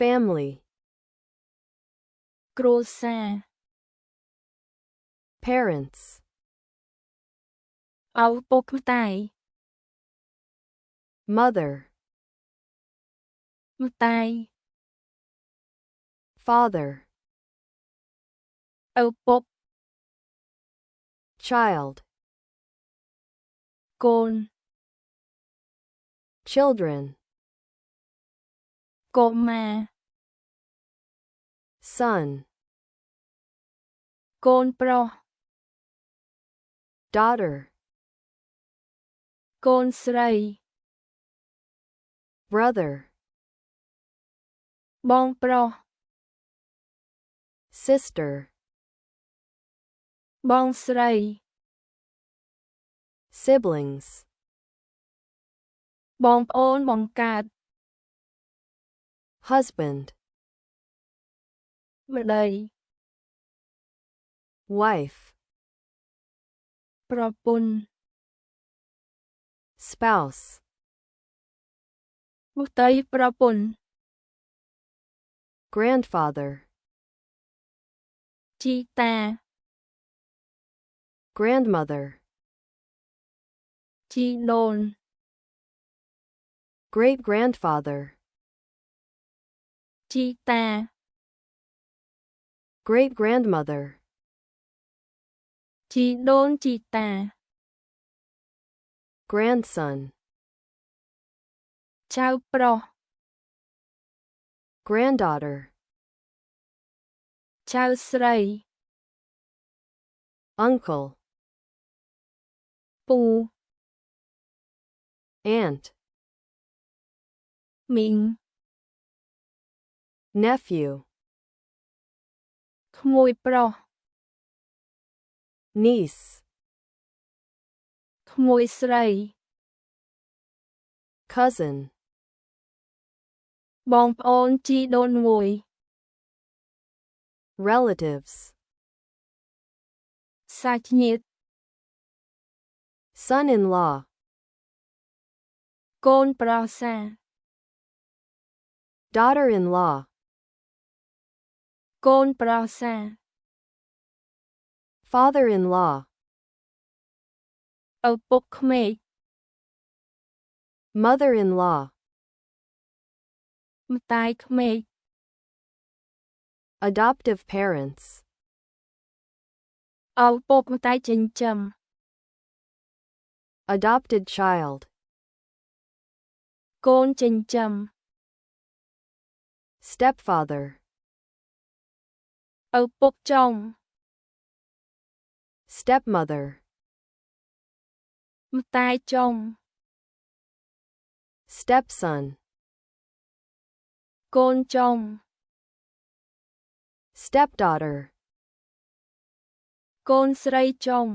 family គ្រួសារ parents ឪពុកម្ដាយ mother ម្ដាយ father ឪពុក child កូន children កុមារ son កូនប្រុស daughter កូនស្រី brother បងប្រុស sister បងស្រី siblings បងប្អូនបង្កើត husband ម្ដាយ wife ប្រពន្ធ spouse បុត្រីប្រពន្ធ grandfather ជីតា grandmother ជីដូន great grandfather ជីតា great grandmother ជីដូនជីតា grandson ចៅប្រុស granddaughter ចៅស្រី uncle ពូ aunt មីង nephew ក្មួយប្រុស niece ក្មួយស្រី cousin បងប្អូនជីដូនមួយ relatives សាច់ញាតិ son-in-law កូនប្រសា daughter-in-law កូនប្រសា father-in-law ឪពុកក្មេក mother-in-law ម្ដាយក្មេក adoptive parents ឪពុកម្ដាយចិញ្ចឹម adopted child កូនចិញ្ចឹម stepfather ឪពុកចុង stepmother ម្ដាយចុង stepson កូនចុង stepdaughter កូនស្រីចុង